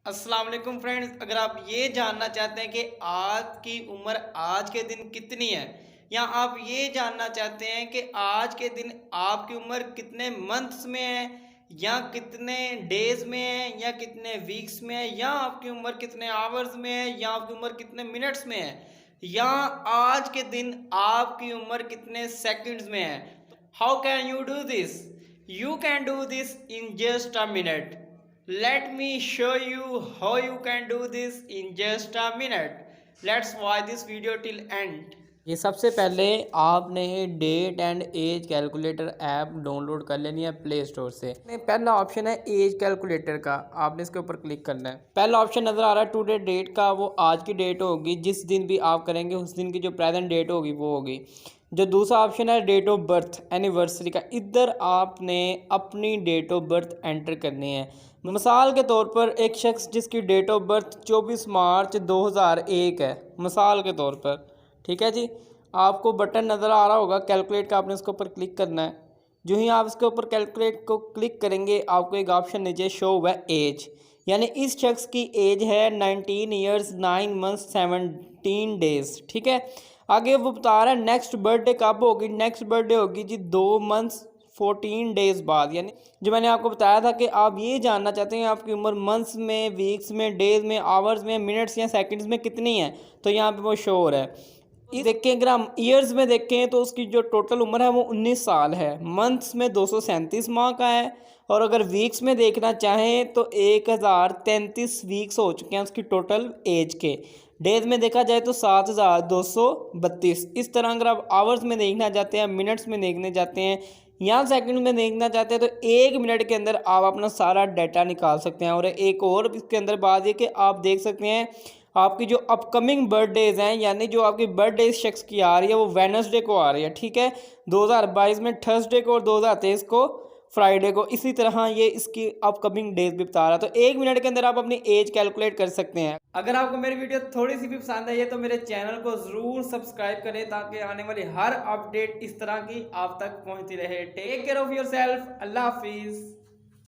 अस्सलाम वालेकुम फ्रेंड्स, अगर आप ये जानना चाहते हैं कि आज की उम्र आज के दिन कितनी है, या आप ये जानना चाहते हैं कि आज के दिन आपकी उम्र कितने मंथ्स में है, या कितने डेज में है, या कितने वीक्स में है, या आपकी उम्र कितने आवर्स में है, या आपकी उम्र कितने मिनट्स में है, या आज के दिन आपकी उम्र कितने सेकंड्स में है। How can you do this? You can do this in just a minute. Let me show you how you can do this in just a minute. Let's watch this video till end. ये सबसे पहले आपने date and age calculator app download कर लेनी है play store से। पहला option है एज कैलकुलेटर का, आपने इसके ऊपर क्लिक करना है। पहला ऑप्शन नज़र आ रहा है टुडे डेट का, वो आज की डेट होगी, जिस दिन भी आप करेंगे उस दिन की जो प्रेजेंट डेट होगी वो होगी। जो दूसरा ऑप्शन है डेट ऑफ बर्थ एनिवर्सरी का, इधर आपने अपनी डेट ऑफ बर्थ एंटर करनी है। मिसाल के तौर पर एक शख्स जिसकी डेट ऑफ बर्थ 24 मार्च 2001 है, मिसाल के तौर पर, ठीक है जी। आपको बटन नज़र आ रहा होगा कैलकुलेट का, आपने इसके ऊपर क्लिक करना है। जो ही आप इसके ऊपर कैलकुलेट को क्लिक करेंगे आपको एक ऑप्शन नीचे शो हुआ है एज, यानी इस शख्स की एज है 19 ईयर्स 9 मंथ्स 17 डेज, ठीक है। आगे वो बता रहा है नेक्स्ट बर्थडे कब होगी। नेक्स्ट बर्थडे होगी जी 2 मंथ्स 14 डेज़ बाद। यानी जो मैंने आपको बताया था कि आप ये जानना चाहते हैं आपकी उम्र मंथ्स में, वीक्स में, डेज में, आवर्स में, मिनट्स या सेकंड्स में कितनी है, तो यहाँ पे वो शो हो रहा है। देखें अगर हम ईयर्स में देखें तो उसकी जो टोटल उम्र है वो 19 साल है। मंथ्स में 237 माह का है, और अगर वीक्स में देखना चाहें तो 1033 वीक्स हो चुके हैं उसकी टोटल एज के। डेज में देखा जाए तो 7232। इस तरह अगर आप आवर्स में देखना चाहते हैं, मिनट्स में देखने जाते हैं या सेकंड में देखना चाहते हैं तो 1 मिनट के अंदर आप अपना सारा डाटा निकाल सकते हैं। और एक और इसके अंदर बात ये कि आप देख सकते हैं आपकी जो अपकमिंग बर्थडेज हैं, यानी जो आपकी बर्थडे इस शख्स की आ रही है वो वेडनेसडे को आ रही है, ठीक है। 2022 में थर्सडे को और 2023 को फ्राइडे को। इसी तरह ये इसकी अपकमिंग डेज भी बता रहा है। तो 1 मिनट के अंदर आप अपनी एज कैलकुलेट कर सकते हैं। अगर आपको मेरी वीडियो थोड़ी सी भी पसंद आई है तो मेरे चैनल को ज़रूर सब्सक्राइब करें ताकि आने वाली हर अपडेट इस तरह की आप तक पहुंचती रहे। Take care of yourself. Allah हाफिज़।